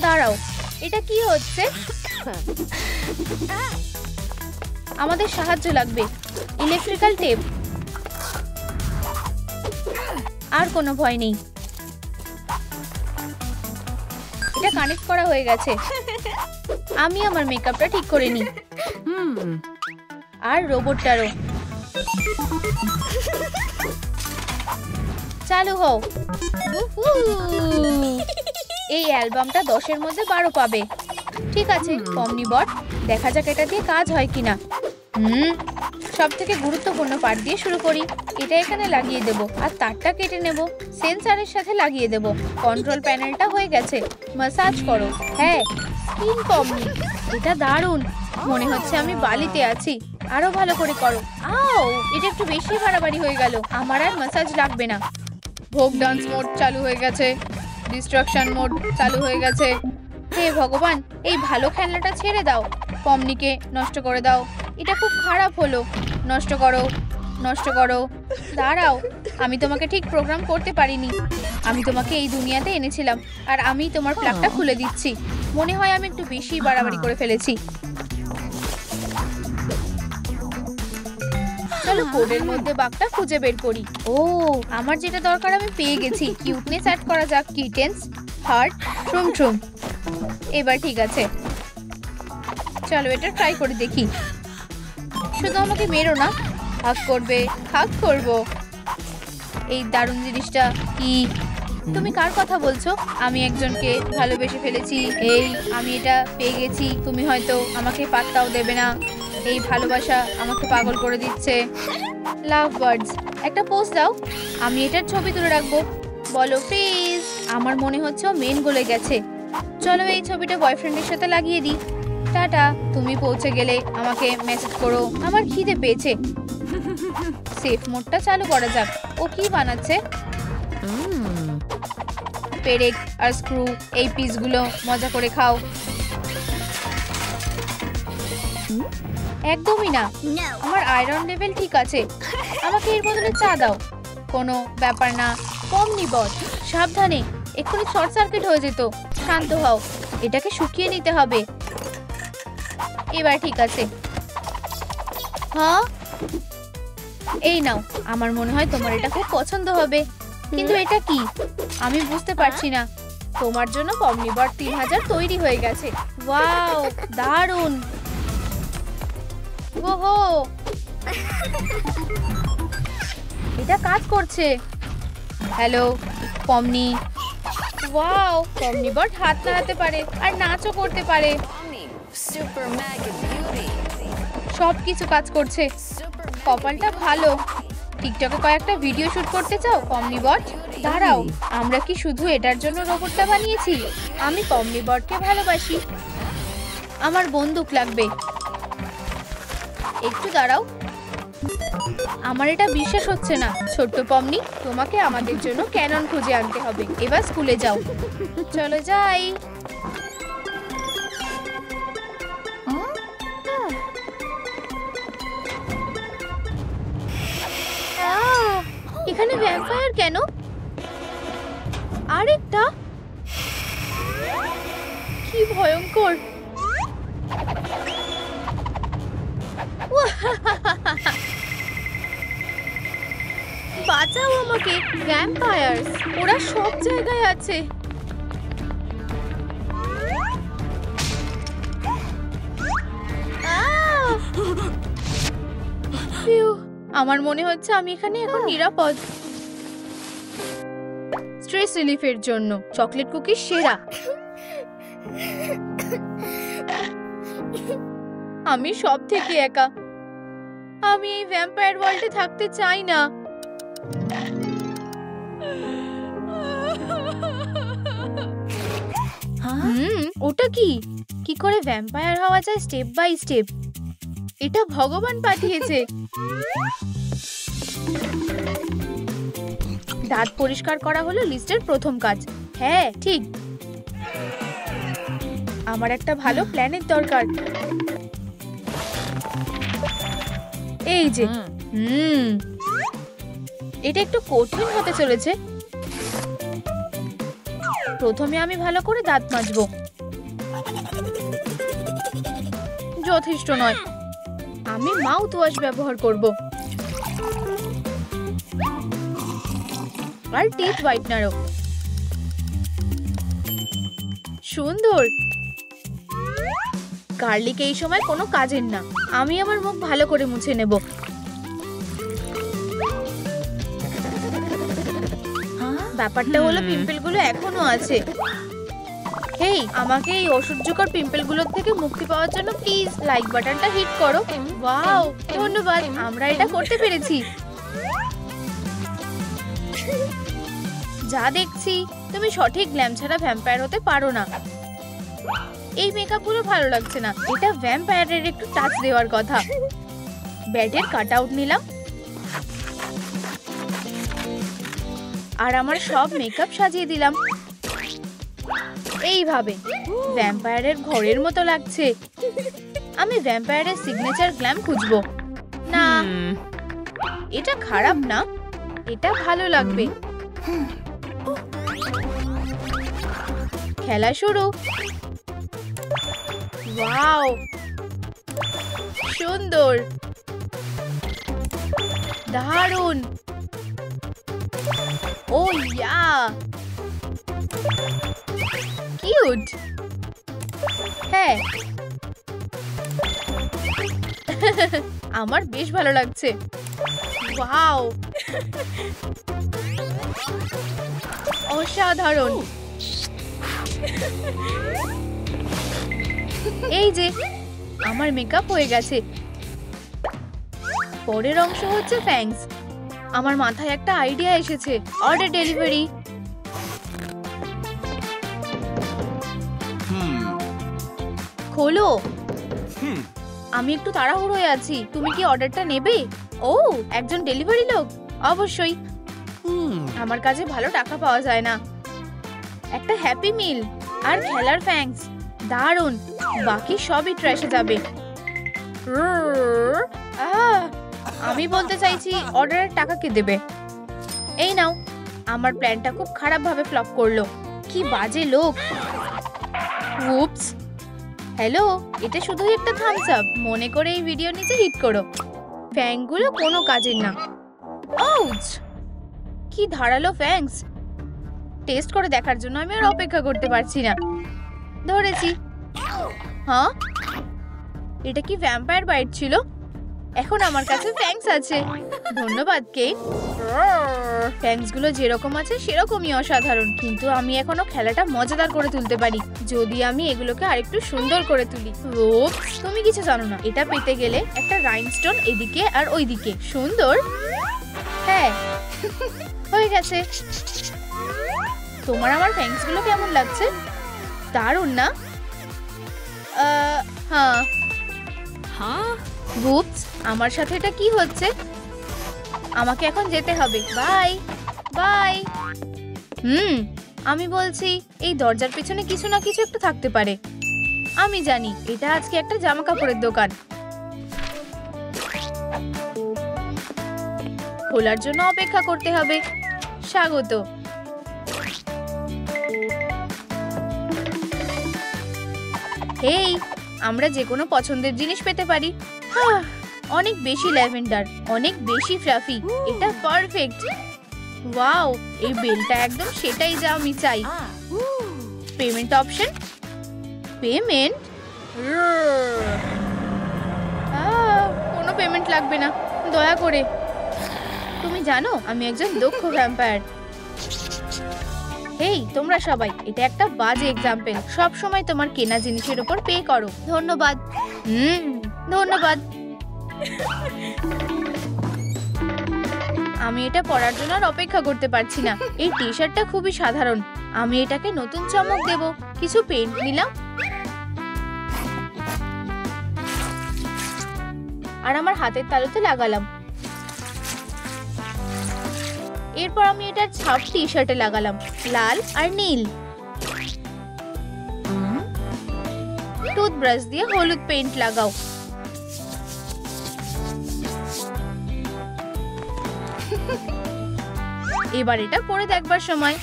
দাঁড়াও, এটা কি হচ্ছে? আমাদের সাহায্য লাগবে। Electrical tape. আর কোনো ভয় নেই, এটা কানেক্ট করা হয়ে গেছে। আমি আমার মেকআপটা ঠিক করে নিই। আর রোবটটারও। চালু হও। এই অ্যালবামটা 10-এর মধ্যে 12 পাবে। ঠিক আছে পমনি বট, দেখা যাক এটা দিয়ে কাজ হয় কিনা। সব থেকে গুরুত্বপূর্ণ পার্ট দিয়ে শুরু করি। এটা এখানে লাগিয়ে দেব আর তারটা কেটে নেব। সেন্সরের সাথে লাগিয়ে দেব। কন্ট্রোল প্যানেলটা হয়ে গেছে। ম্যাসাজ করো। হ্যাঁ, স্কিন পমনি। এটা দারুণ, মনে হচ্ছে আমি বালিতে আছি। আরো ভালো করে করো। আও, এটা একটু বেশি বাড়াবাড়ি হয়ে গেল। আমার আর ম্যাসাজ লাগবে না। ভোগ ডান্স মোড চালু হয়ে গেছে। ডিস্ট্রাকশন মোড চালু হয়ে গেছে। হে ভগবান, এই ভালো খেলনাটা ছেড়ে দাও। পমনিকে নষ্ট করে দাও। এটা খুব খারাপ হলো। নষ্ট করো, নষ্ট করো। দাঁড়াও, আমি তোমাকে ঠিক প্রোগ্রাম করতে পারিনি। আমি তোমাকে এই দুনিয়াতে এনেছিলাম আর আমি তোমার প্লাগটা খুলে দিচ্ছি। মনে হয় আমি একটু বেশি বাড়াবাড়ি করে ফেলেছি। চলো কোডের মধ্যে বাগটা খুঁজে বের করি। ও, আমার যেটা দরকার আমি পেয়ে গেছি। কিউটনেস অ্যাড করা যাক। Kittens, heart, ট্রুম ট্রুম। এবার ঠিক আছে, চলো এটা ট্রাই করে দেখি। শুধু আমাকে মেরো না, হাগ করবে। হাগ করবো। এই দারুণ জিনিসটা কি? তুমি কার কথা বলছো? আমি একজনকে ভালোবেসে ফেলেছি। এই আমি এটা পেয়ে গেছি। তুমি হয়তো আমাকে পাত্তাও দেবে না। এই ভালোবাসা আমাকে পাগল করে দিচ্ছে। লাভ বার্ডস, একটা পোস্ট দাও, আমি এটার ছবি তুলে রাখবো। বলো প্লিজ। আমার মনে হচ্ছে ও মেন গলে গেছে। চলো এই ছবিটা বয়ফ্রেন্ডের সাথে লাগিয়ে দিই। টাটা, তুমি পৌঁছে গেলে আমাকে মেসেজ করো। আমার খিদে পেয়েছে। সেফ মোডটা চালু করা যাক। ও কি বানাচ্ছে? পেরেক আর স্ক্রু, এই পিসগুলো মজা করে খাও। একদমই না, আমার আয়রন লেভেল ঠিক আছে। আমাকে এর বদলে চা দাও। কোনো ব্যাপার না। পমনি বট, সাবধানে, এক্ষুনি শর্ট সার্কিট হয়ে যেত। শান্ত হও, এটাকে শুকিয়ে নিতে হবে। এবার ঠিক আছে। হ্যাঁ, এই নাও। আমার মনে হয় তোমার এটা খুব পছন্দ হবে। কিন্তু এটা কি? আমি বুঝতে পারছি না। তোমার জন্য পমনি বট 3000 তৈরি হয়ে গেছে। ওয়াও, দারুণ। ওহো, এটা কাজ করছে। হ্যালো পমনি, ওয়াও, অমনিবট হাত নাড়াতে পারে আর নাচও করতে পারে। সব কিছু কাজ করছে, কপালটা ভালো। টিকটকে কয়েকটা ভিডিও শুট করতে চাও অমনিবট? দাঁড়াও, আমরা কি শুধু এটার জন্য রোবটটা বানিয়েছি? আমি অমনিবটকে ভালোবাসি। আমার বন্দুক লাগবে। একটু দাঁড়াও, আমার এটা বিশ্বাস হচ্ছে না। ছোট্ট পমনি, তোমাকে আমাদের জন্য ক্যানন খুঁজে আনতে হবে। এবার স্কুলে যাও। চলো যাই। এখানে ভ্যাম্পায়ার কেন? আরেকটা? কি ভয়ঙ্কর! বাঁচাও আমাকে, ভ্যাম্পায়ার্স! ওরা সব জায়গায় আছে। আমার মনে হচ্ছে আমি এখানে এখন নিরাপদ। স্ট্রেস রিলিফের জন্য চকলেট কুকি সেরা। আমি সব থেকে একা। আমি এই ভ্যাম্পায়ার ওয়ার্ল্ডে থাকতে চাই না। ওটা কি? কি করে ভ্যাম্পায়ার হওয়া যায় স্টেপ বাই স্টেপ? এটা ভগবান পাঠিয়েছে। দাঁত পরিষ্কার করা হলো লিস্টের প্রথম কাজ। হ্যাঁ ঠিক। আমার একটা ভালো প্ল্যানের দরকার। এই যে এটা একটু কঠিন হতে চলেছে। প্রথমে আমি ভালো করে দাঁত মাজবো। যথেষ্ট নয়, আমি মাউথ ওয়াশ ব্যবহার করব আর টিথ হোয়াইটনারও। সুন্দর। গার্লিক এই সময় কোনো কাজের না। আমি আমার মুখ ভালো করে মুছে নেব। ব্যাপারটা হলো পিম্পলগুলো এখনো আছে। হেই, আমাকে এই অসহ্যকর পিম্পলগুলোর থেকে মুক্তি পাওয়ার জন্য প্লিজ লাইক বাটনটা হিট করো। ওয়াও, ধন্যবাদ, আমরা এটা করতে পেরেছি। যা দেখছি, তুমি সঠিক গ্ল্যাম ছাড়া ভ্যাম্পায়ার হতে পারো না। এই মেকআপগুলো ভালো লাগছে না। এটা ভ্যাম্পায়ারের একটু টাচ দেওয়ার কথা। ব্যাটের কাট আউট নিলাম আর আমার সব মেকআপ সাজিয়ে দিলাম এইভাবে। ভ্যাম্পায়ারের ঘরের মতো লাগছে। আমি ভ্যাম্পায়ারের সিগনেচার গ্ল্যাম খুঁজবো। না, এটা খারাপ না, এটা ভালো লাগবে। খেলা শুরু। ওয়াও, সুন্দর, দারুণ। ও ইয়া, কিউট। হ্যাঁ, আমার বেশ ভালো লাগছে। ওয়াও, অসাধারণ। এই যে আমার মেকআপ হয়ে গেছে। পরের অংশ হচ্ছে ফ্যাংস। আমার মাথায় একটা আইডিয়া এসেছে। Order delivery. খোলো। আমি একটু তাড়াহুড়োয় আছি। তুমি কি অর্ডারটা নেবে? ও, একজন ডেলিভারি লোক? অবশ্যই। আমার কাছে ভালো টাকা পাওয়া যায় না। একটা হ্যাপি মিল আর খেলার ফ্যাংস, দারুণ। বাকি সবই ট্র্যাশে যাবে। আমি বলতে চাইছি অর্ডারের টাকা কে দেবে? এই নাও। আমার প্ল্যানটা খুব খারাপ ভাবে ফ্লপ করলো। কি বাজে লোক। উপস। হ্যালো, এটা শুধুই একটা থামস আপ। মনে করে এই ভিডিও নিচে হিট করো। ফ্যাংগুলো কোনো কাজের না। আউচ! কি ধারালো ফ্যাংস। টেস্ট করে দেখার জন্য আমি আর অপেক্ষা করতে পারছি না। ধরেছি। হ্যাঁ, এটা কি ভ্যাম্পায়ার বাইট ছিল? এখন আমার কাছে ফ্যাংস আছে। ধন্যবাদ কেট। ফ্যাংস গুলো যেরকম আছে সেরকমই অসাধারণ, কিন্তু আমি এখনো খেলাটা মজাদার করে তুলতে পারি যদি আমি এগুলোকে আরেকটু সুন্দর করে তুলি। উপস, তুমি কিছু জানো না। এটা পেতে গেলে একটা রাইনস্টোন এদিকে আর ওইদিকে। সুন্দর, হ্যাঁ হয়ে গেছে। তোমার আমার ফ্যাংস গুলো কেমন লাগছে? দারুণ না? হ্যাঁ। বুপস, আমার সাথে এটা কি হচ্ছে? আমাকে এখন যেতে হবে। Bye bye. আমি বলছি এই দরজার পেছনে কিছু না কিছু একটা থাকতে পারে। আমি জানি এটা আজকে একটা জামা কাপড়ের দোকান। খোলার জন্য অপেক্ষা করতে হবে। স্বাগত। হেই, আমরা যে কোনো পছন্দের জিনিস পেতে পারি। অনেক বেশি ল্যাভেন্ডার, অনেক বেশি ফ্লাফি। এটা পারফেক্ট। ওয়াও, এই বেলটা একদম সেটাই যা আমি চাই। Payment option. পেমেন্ট? কোনো পেমেন্ট লাগবে না, দয়া করে। তুমি জানো আমি একজন দক্ষ ভ্যাম্পায়ার। হেই তোমরা সবাই, এটা একটা বাজে এক্সাম্পল। সব সময় তোমার কেনা জিনিসের উপর পে করো। ধন্যবাদ। ধন্যবাদ। আমি এটা পরার জন্য আর অপেক্ষা করতে পারছি না। এই টি শার্টটা খুবই সাধারণ। আমি এটাকে নতুন চমক দেব। কিছু পেইন্ট নিলাম আর আমার হাতের তালুতে লাগালাম। এরপর আমি এটার ছাপ টি শার্টে লাগালাম, লাল আর নীল। টুথব্রাশ দিয়ে হলুদ পেইন্ট লাগাও। এবার এটা পরে দেখবার সময়।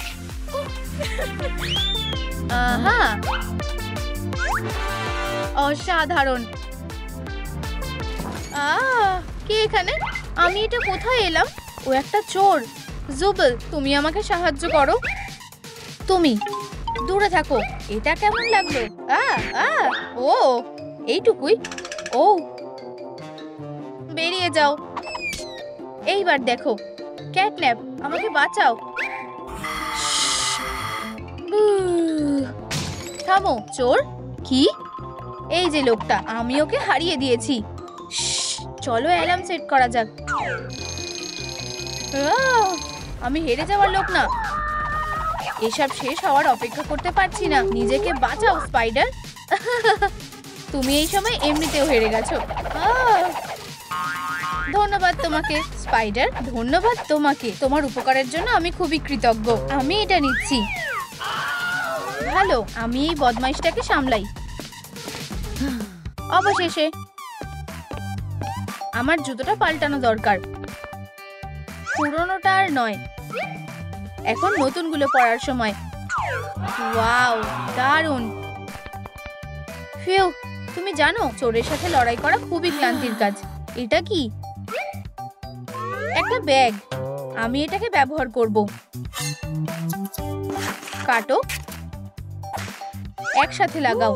অসাধারণ। কে এখানে? আমি এটা কোথায় এলাম? ও একটা চোর। জুবেল, তুমি আমাকে সাহায্য করো। তুমি দূরে থাকো। এটা কেমন লাগলো? ও এইটুকুই। ও বেরিয়ে যাও। এইবার দেখো। ক্যাটন্যাপ, আমাকে বাঁচাও। থামো চোর। কি? এই যে লোকটা, আমি ওকে হারিয়ে দিয়েছি। চলো অ্যালার্ম সেট করা যাক। আমি হেরে যাওয়ার লোক না। এসব শেষ হওয়ার অপেক্ষা করতে পারছি না। নিজেকে বাঁচাও স্পাইডার। তুমি এই সময় এমনিতেও হেরে গেছো। ধন্যবাদ তোমাকে স্পাইডার। ধন্যবাদ তোমাকে। তোমার উপকারের জন্য আমি খুবই কৃতজ্ঞ। আমি এটা নিচ্ছি। ভালো, আমি এই বদমাইশটাকে সামলাই। অবশেষে আমার জুতোটা পাল্টানো দরকার। পুরনোটা আর নয়, এখন নতুনগুলো পরার সময়। ওয়াও, দারুণ। ফিউ, তুমি জানো চোরের সাথে লড়াই করা খুবই ক্লান্তির কাজ। এটা কি? একটা ব্যাগ। আমি এটাকে ব্যবহার করব। কাটো, একসাথে লাগাও।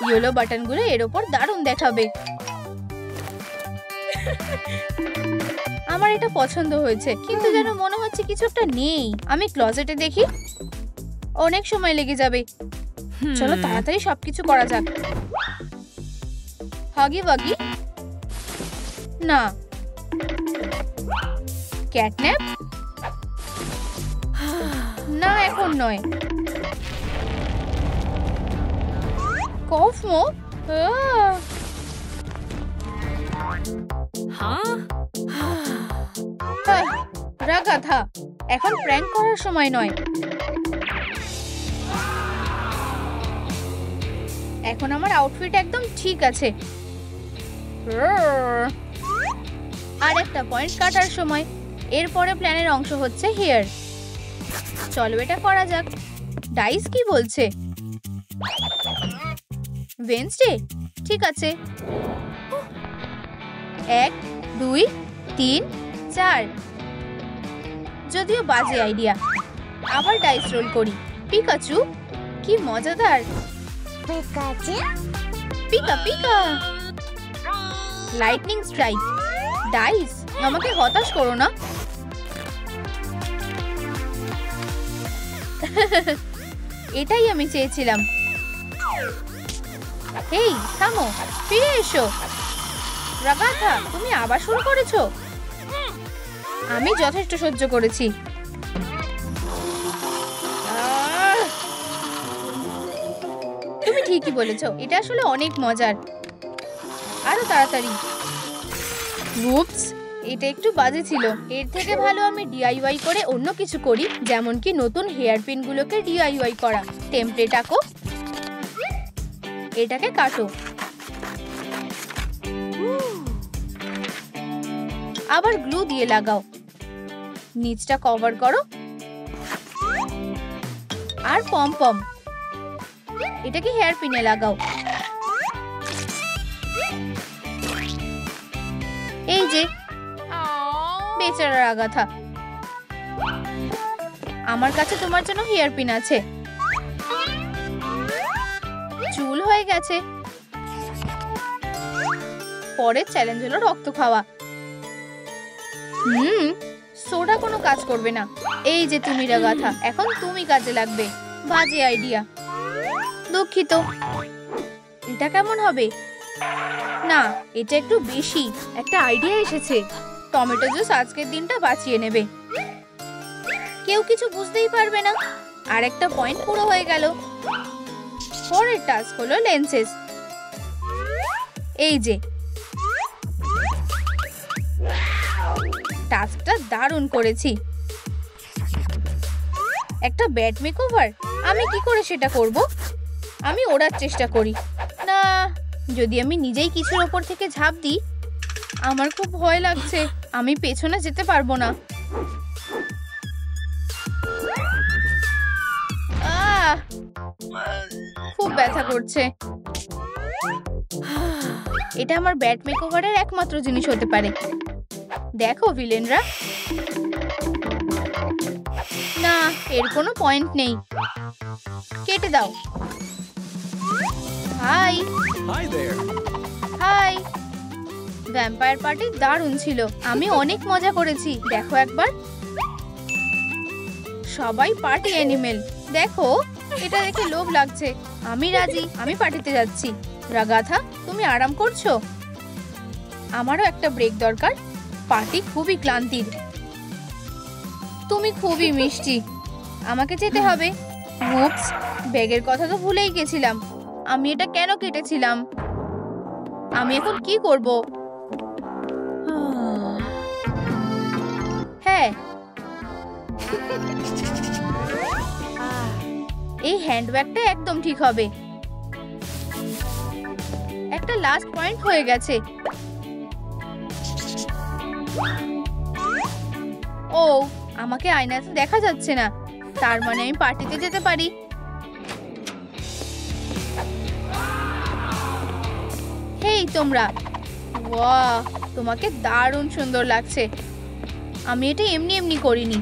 ইয়েলো বাটনগুলো এর উপর দারুণ দেখাবে। আমার এটা পছন্দ হয়েছে, কিন্তু যেন মনে হচ্ছে কিছু একটা নেই। আমি ক্লোজেটে দেখি। অনেক সময় লেগে যাবে। চলো তাড়াতাড়ি সবকিছু করা যাক। হাগি ওয়াগি? না। ক্যাটন্যাপ? না, এখন নয়। কফমো? রাগাথা, এখন প্র্যাঙ্ক করার সময় নয়। এখন আমার আউটফিট একদম ঠিক আছে। আর একটা পয়েন্ট কাটার সময়। এরপরে প্ল্যানের অংশ হচ্ছে হেয়ার। চলো এটা করা যাক। ডাইস কি বলছে? ওয়েডনেসডে? ঠিক আছে। 1 2 3 4। যদিও বাজে আইডিয়া। আবার ডাইস রোল করি। পিকাচু, কি মজাদার। Pika pika. Lightning strike. Dice, আমাকে হতাশ করো না। এটাই আমি চেয়েছিলাম। হেই থামো, ফিরে এসো। রাগাথা, তুমি আবার শুরু করেছো। আমি যথেষ্ট সহ্য করেছি। তুমি ঠিকই বলেছো, এটা আসলে অনেক মজার। আরো তাড়াতাড়ি। উপস, এটা একটু বাজে ছিল। এর থেকে ভালো আমি ডিআইওয়াই করে অন্য কিছু করি, যেমন কি নতুন হেয়ার পিন গুলোকে ডিআইওয়াই করা। টেমপ্লেট আঁকো, এটাকে কাটো, আবার গ্লু দিয়ে লাগাও, নিচটা কভার করো, আর পম পম এটাকে হেয়ার পিনে লাগাও। এই যে বেচারা আগাথা, আমার কাছে তোমার জন্য হেয়ার পিন আছে। চুল হয়ে গেছে। পরের চ্যালেঞ্জ হলো রক্ত খাওয়া। সোডা কোনো কাজ করবে না। এই যে তুমি রাগাথা, এখন তুমি কাজে লাগবে। বাজে আইডিয়া, দুঃখিত। এটা কেমন হবে? না, এটা একটু বেশি। একটা আইডিয়া এসেছে। টমেটো জুস আজকের দিনটা বাঁচিয়ে নেবে। কেউ কিছু বুঝতেই পারবে না। আর একটা পয়েন্ট পুরো হয়ে গেল। পরের টাস্ক হলো লেন্সেস। এই যে টাস্কটা দারুণ করেছি। একটা ব্যাট মেকওভার, আমি কি করে সেটা করব? আমি ওড়ার চেষ্টা করি না। যদি আমি নিজেই কিছুর ওপর থেকে ঝাঁপ দিই, আমার খুব ভয় লাগছে। আমি পেছনে যেতে পারবো না। খুব ব্যথা করছে। এটা আমার ব্যাট মেকওভারের একমাত্র জিনিস হতে পারে। দেখো ভিলেনরা, না এর কোনো পয়েন্ট নেই। কেটে দাও। হাই হাই, ভ্যাম্পায়ার পার্টি দারুণ ছিল। আমি অনেক মজা করেছি। দেখো একবার, সবাই পার্টি অ্যানিমেল। দেখো, এটা দেখে লোভ লাগছে। আমি রাজি, আমি পার্টিতে যাচ্ছি। রাগাথা, তুমি আরাম করছো? আমারও একটা ব্রেক দরকার। পার্টি খুবই ক্লান্তির। তুমি খুবই মিষ্টি। আমাকে যেতে হবে। উপস, ব্যাগের কথা তো ভুলেই গেছিলাম। আমি এটা কেন কেটেছিলাম? আমি এখন কি করব? হ্যাঁ, এই হ্যান্ডব্যাগটা একদম ঠিক হবে। একটা লাস্ট পয়েন্ট হয়ে গেছে। ও, আমাকে আয়নাতে দেখা যাচ্ছে না। তার মানে আমি পার্টিতে যেতে পারি। হেই তোমরা, ওয়াও, তোমাকে দারুণ সুন্দর লাগছে। আমি এটা এমনি এমনি করিনি।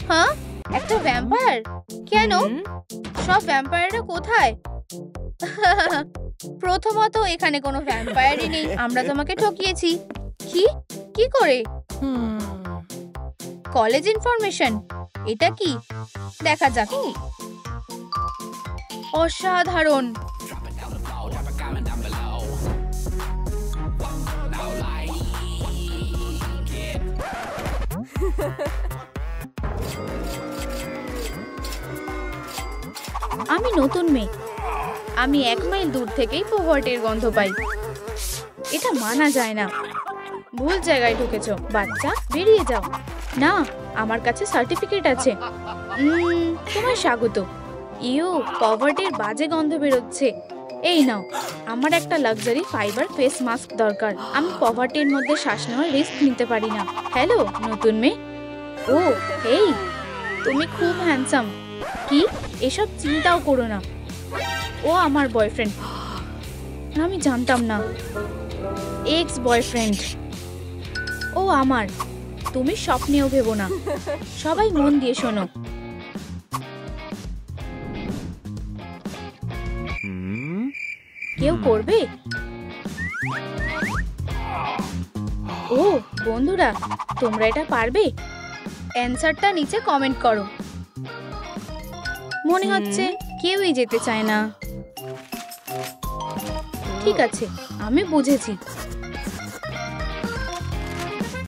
হ্যাঁ, একটা ভ্যাম্পায়ার? কেন? সব ভ্যাম্পায়াররা কোথায়? প্রথমত এখানে কোনো ভ্যাম্পায়ারই নেই। আমরা তোমাকে ঠকিয়েছি। কি কি করে? কলেজ ইনফরমেশন, এটা কি? দেখা যাক। অসাধারণ। আমি নতুন মেয়ে। আমি 1 মাইল দূর থেকেই পোভার্টির গন্ধ পাই। এটা মানা যায় না। ভুল জায়গায় ঢুকেছো বাচ্চা, বেরিয়ে যাও। না, আমার কাছে সার্টিফিকেট আছে। তোমায় স্বাগত। ইউ, পভার্টির বাজে গন্ধ বেরোচ্ছে। এই নাও, আমার একটা লাক্সারি ফাইবার ফেস মাস্ক দরকার। আমি পভার্টির মধ্যে শ্বাস নেওয়ার রিস্ক নিতে পারি না। হ্যালো নতুন মেয়ে। ও এই, তুমি খুব হ্যান্ডসাম। কি? এসব চিন্তাও করো না। ও আমার বয়ফ্রেন্ড। আমি জানতাম না। Ex boyfriend. ও আমার। তুমি স্বপ্নেও ভেবো না। সবাই মন দিয়ে শোনো। কেউ করবে? ও বন্ধুরা, তোমরা এটা পারবে? অ্যানসারটা নিচে কমেন্ট করো। মনে হচ্ছে কেউই যেতে চায় না। ঠিক আছে, আমি বুঝেছি।